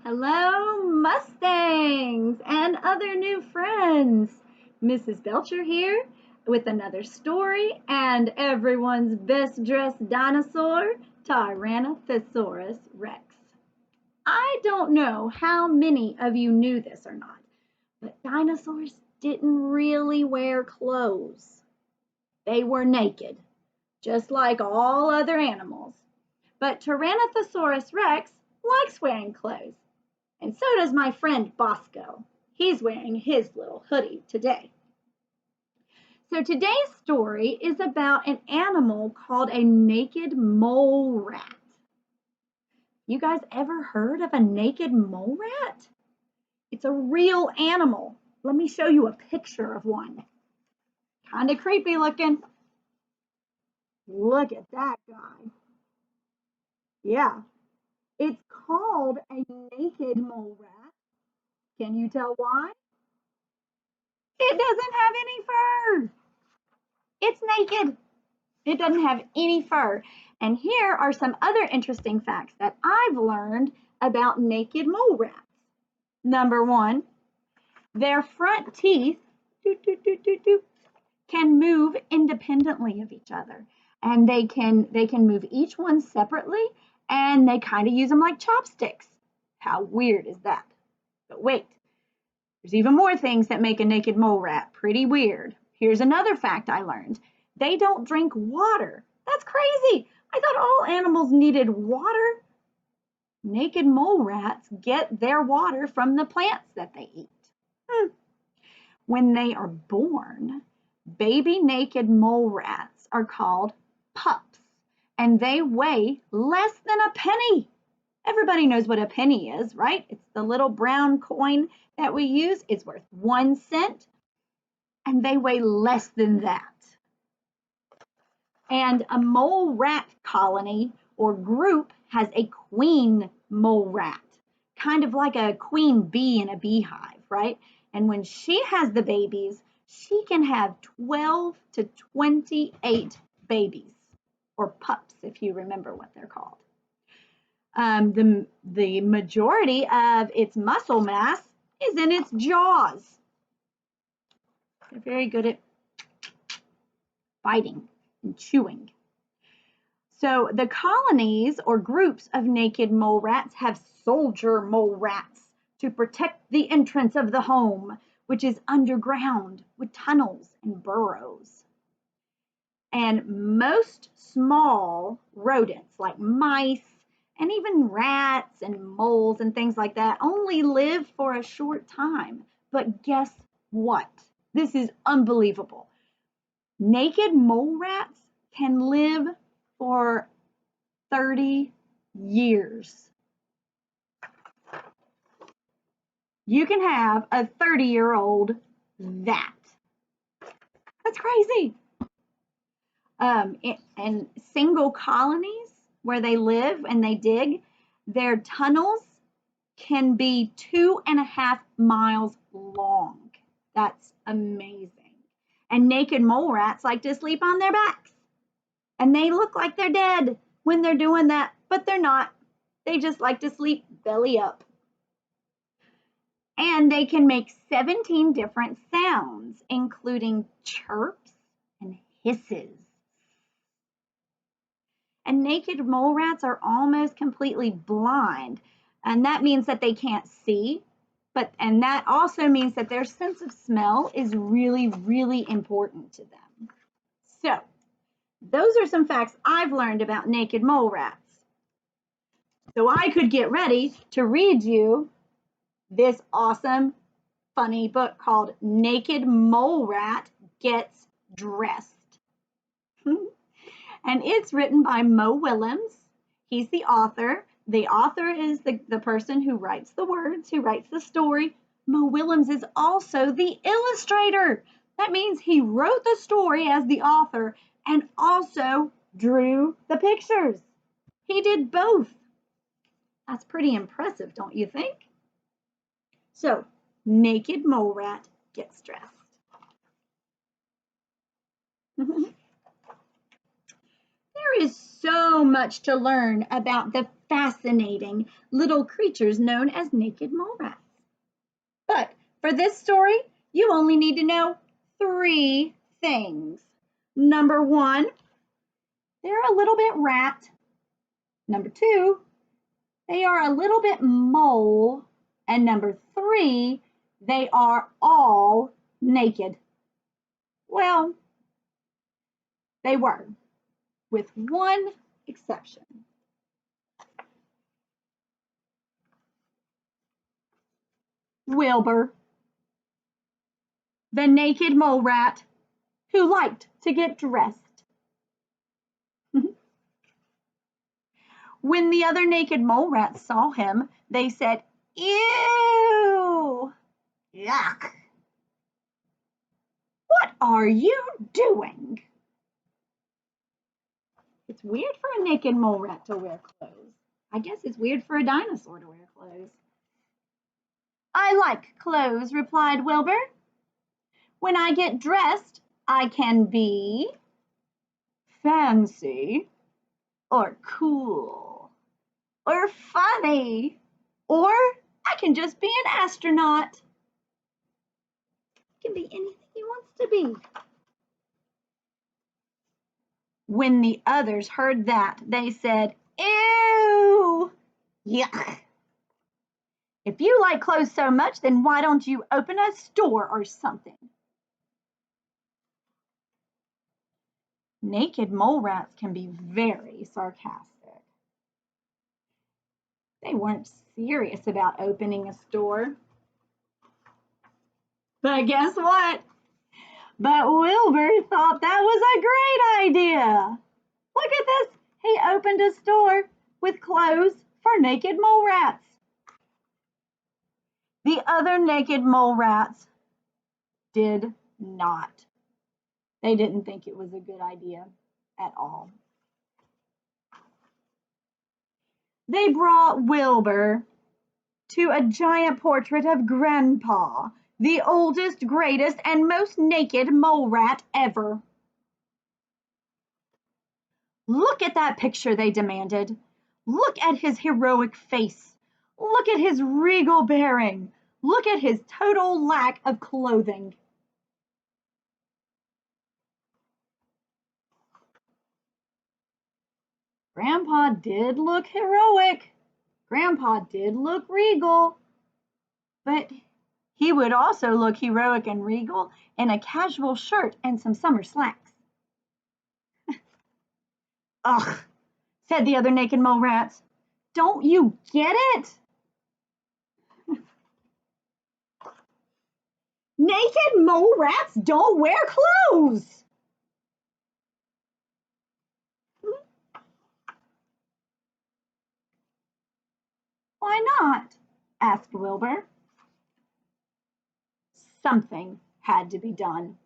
Hello, Mustangs and other new friends. Mrs. Belcher here with another story and everyone's best dressed dinosaur, Tyrano-thesaurus Rex. I don't know how many of you knew this or not, but dinosaurs didn't really wear clothes. They were naked, just like all other animals. But Tyrannosaurus Rex likes wearing clothes. And so does my friend Bosco. He's wearing his little hoodie today. So today's story is about an animal called a naked mole rat. You guys ever heard of a naked mole rat? It's a real animal. Let me show you a picture of one. Kind of creepy looking. Look at that guy. Yeah, it's called a naked mole rat. Can you tell why? It doesn't have any fur. It's naked. It doesn't have any fur. And here are some other interesting facts that I've learned about naked mole rats. Number one, their front teeth can move independently of each other. And they can move each one separately, and they kind of use them like chopsticks. How weird is that? But wait, there's even more things that make a naked mole rat pretty weird. Here's another fact I learned. They don't drink water. That's crazy. I thought all animals needed water. Naked mole rats get their water from the plants that they eat. When they are born, baby naked mole rats are called pups, and they weigh less than a penny. Everybody knows what a penny is, right? It's the little brown coin that we use. It's worth 1 cent, and they weigh less than that. And a mole rat colony or group has a queen mole rat, kind of like a queen bee in a beehive, right? And when she has the babies, she can have 12 to 28 babies, or pups, if you remember what they're called. The majority of its muscle mass is in its jaws. They're very good at biting and chewing. So the colonies or groups of naked mole rats have soldier mole rats to protect the entrance of the home, which is underground with tunnels and burrows. And most small rodents like mice and even rats and moles and things like that only live for a short time. But guess what? This is unbelievable. Naked mole rats can live for 30 years. You can have a 30-year-old that. That's crazy. And single colonies where they live and they dig, their tunnels can be 2.5 miles long. That's amazing. And naked mole rats like to sleep on their backs. And they look like they're dead when they're doing that, but they're not. They just like to sleep belly up. And they can make 17 different sounds, including chirps and hisses. And naked mole rats are almost completely blind. And that means that they can't see, and that also means that their sense of smell is really, really important to them. So, those are some facts I've learned about naked mole rats. So I could get ready to read you this awesome, funny book called Naked Mole Rat Gets Dressed. And it's written by Mo Willems. He's the author. The author is the person who writes the words, who writes the story. Mo Willems is also the illustrator. That means he wrote the story as the author and also drew the pictures. He did both. That's pretty impressive, don't you think? So, naked mole rat gets dressed. There is so much to learn about the fascinating little creatures known as naked mole rats. But for this story, you only need to know 3 things. Number 1, they're a little bit rat. Number 2, they are a little bit mole. And number 3, they are all naked. Well, they were, with one exception. Wilbur, the naked mole rat who liked to get dressed. When the other naked mole rats saw him, they said, "Ew! Yuck! What are you doing?" It's weird for a naked mole rat to wear clothes. I guess it's weird for a dinosaur to wear clothes. "I like clothes," replied Wilbur. "When I get dressed, I can be fancy, or cool, or funny, or I can just be an astronaut." He can be anything he wants to be. When the others heard that, they said, "Ew! Yuck! If you like clothes so much, then why don't you open a store or something?" Naked mole rats can be very sarcastic. They weren't serious about opening a store. But guess what? But Wilbur thought that was a great idea. Look at this. He opened a store with clothes for naked mole rats. The other naked mole rats did not. They didn't think it was a good idea at all. They brought Wilbur to a giant portrait of Grandpa, the oldest, greatest, and most naked mole rat ever. "Look at that picture," they demanded. "Look at his heroic face. Look at his regal bearing. Look at his total lack of clothing." Grandpa did look heroic. Grandpa did look regal. But he would also look heroic and regal in a casual shirt and some summer slacks. "Ugh," said the other naked mole rats. "Don't you get it? Naked mole rats don't wear clothes." "Why not?" asked Wilbur. Something had to be done.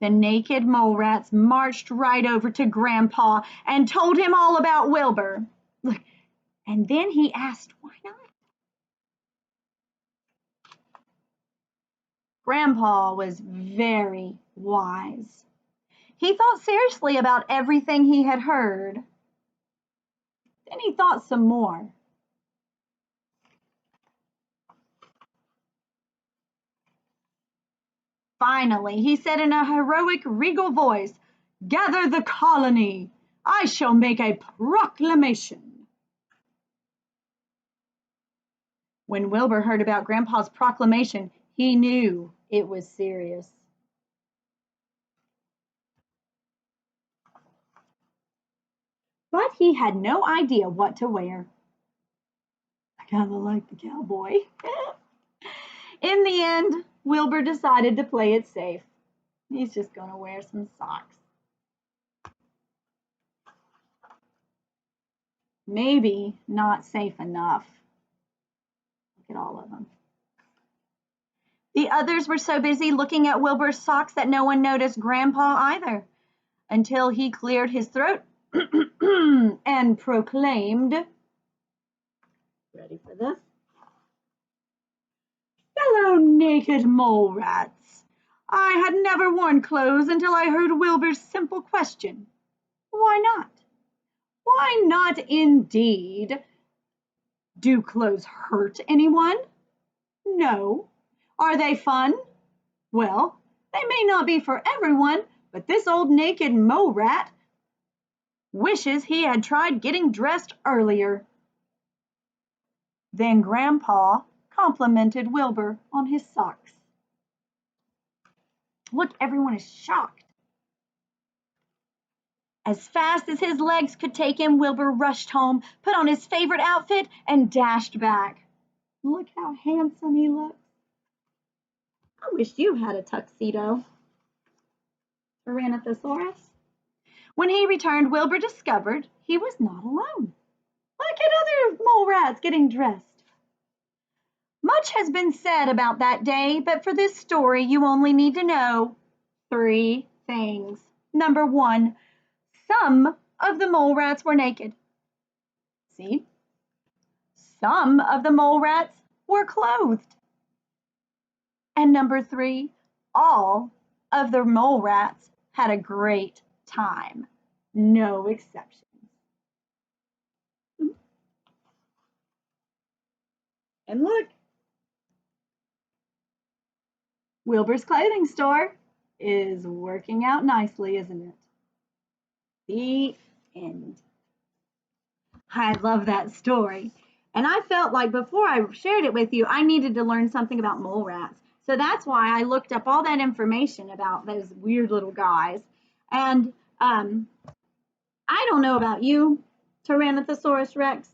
The naked mole rats marched right over to Grandpa and told him all about Wilbur. And then he asked, "Why not?" Grandpa was very wise. He thought seriously about everything he had heard. Then he thought some more. Finally, he said in a heroic, regal voice, "Gather the colony. I shall make a proclamation." When Wilbur heard about Grandpa's proclamation, he knew it was serious. But he had no idea what to wear. I kind of like the cowboy. In the end, Wilbur decided to play it safe. He's just going to wear some socks. Maybe not safe enough. Look at all of them. The others were so busy looking at Wilbur's socks that no one noticed Grandpa either, until he cleared his throat and proclaimed, ready for this? "Fellow naked mole rats, I had never worn clothes until I heard Wilbur's simple question. Why not? Why not indeed? Do clothes hurt anyone? No. Are they fun? Well, they may not be for everyone, but this old naked mole rat wishes he had tried getting dressed earlier. Then Grandpa complimented Wilbur on his socks. Look, everyone is shocked. As fast as his legs could take him, Wilbur rushed home, put on his favorite outfit, and dashed back. Look how handsome he looks. I wish you had a tuxedo, Tyrano-thesaurus. When he returned, Wilbur discovered he was not alone. Look at other mole rats getting dressed. Much has been said about that day, but for this story, you only need to know 3 things. Number 1, some of the mole rats were naked. See? Some of the mole rats were clothed. And number 3, all of the mole rats had a great time. No exceptions. And look, Wilbur's clothing store is working out nicely, isn't it? The end. I love that story. And I felt like before I shared it with you, I needed to learn something about mole rats. So that's why I looked up all that information about those weird little guys. And I don't know about you, Tyrannosaurus Rex,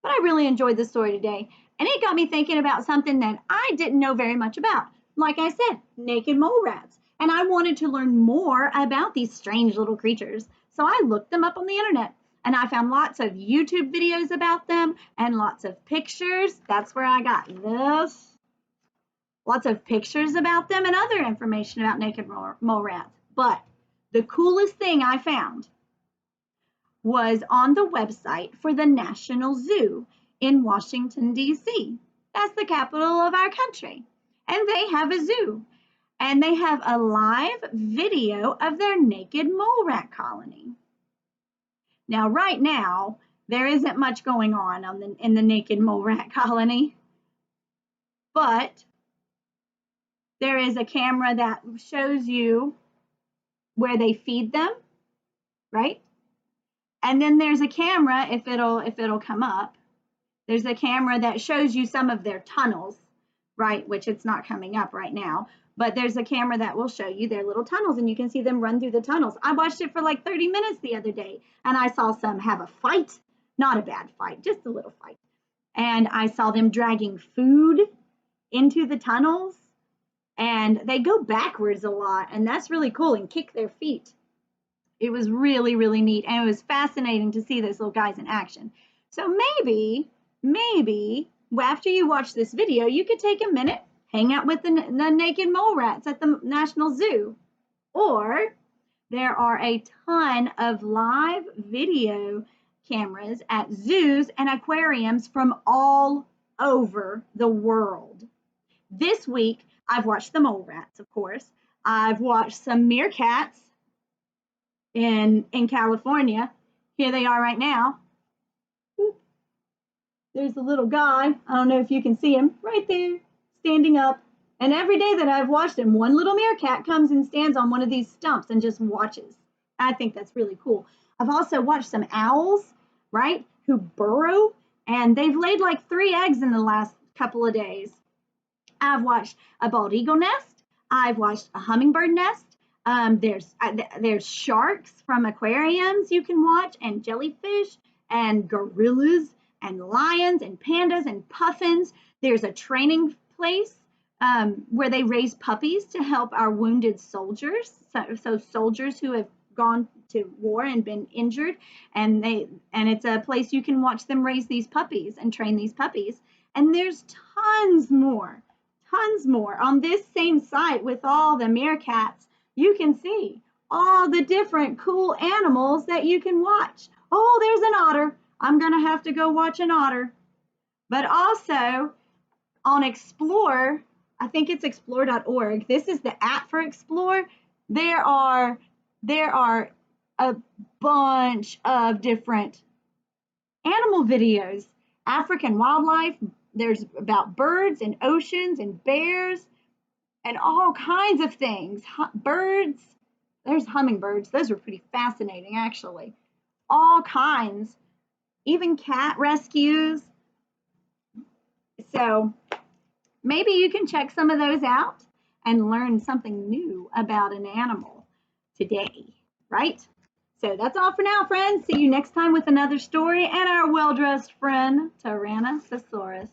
but I really enjoyed this story today. And it got me thinking about something that I didn't know very much about. Like I said, naked mole rats. And I wanted to learn more about these strange little creatures. So I looked them up on the internet. And I found lots of YouTube videos about them and lots of pictures. That's where I got this. Lots of pictures about them and other information about naked mole rats. But the coolest thing I found was on the website for the National Zoo in Washington, D.C. That's the capital of our country. And they have a zoo. And they have a live video of their naked mole rat colony. Now, right now, there isn't much going on in the naked mole rat colony, but there is a camera that shows you where they feed them, right? And then there's a camera, if it'll come up, there's a camera that shows you some of their tunnels, right? Which it's not coming up right now, but there's a camera that will show you their little tunnels and you can see them run through the tunnels. I watched it for like 30 minutes the other day and I saw some have a fight, not a bad fight, just a little fight. And I saw them dragging food into the tunnels and they go backwards a lot and that's really cool and kick their feet. It was really, really neat and it was fascinating to see those little guys in action. So maybe after you watch this video, you could take a minute, hang out with the naked mole rats at the National Zoo. Or there are a ton of live video cameras at zoos and aquariums from all over the world. This week, I've watched the mole rats, of course. I've watched some meerkats in California. Here they are right now. There's a little guy. I don't know if you can see him right there, standing up. And every day that I've watched him, one little meerkat comes and stands on one of these stumps and just watches. I think that's really cool. I've also watched some owls, right, who burrow, and they've laid like 3 eggs in the last couple of days. I've watched a bald eagle nest. I've watched a hummingbird nest. There's sharks from aquariums you can watch, and jellyfish, and gorillas, and lions, and pandas, and puffins. There's a training place where they raise puppies to help our wounded soldiers. So soldiers who have gone to war and been injured, and it's a place you can watch them raise these puppies and train these puppies. And there's tons more on this same site with all the meerkats. You can see all the different cool animals that you can watch. Oh, there's an otter. I'm gonna have to go watch an otter. But also on Explore, I think it's explore.org. This is the app for Explore. There are a bunch of different animal videos, African wildlife. There's about birds and oceans and bears and all kinds of things. Birds, there's hummingbirds. Those are pretty fascinating, actually. All kinds, even cat rescues. So maybe you can check some of those out and learn something new about an animal today, right? So that's all for now, friends. See you next time with another story and our well-dressed friend, Tyranno-thesaurus.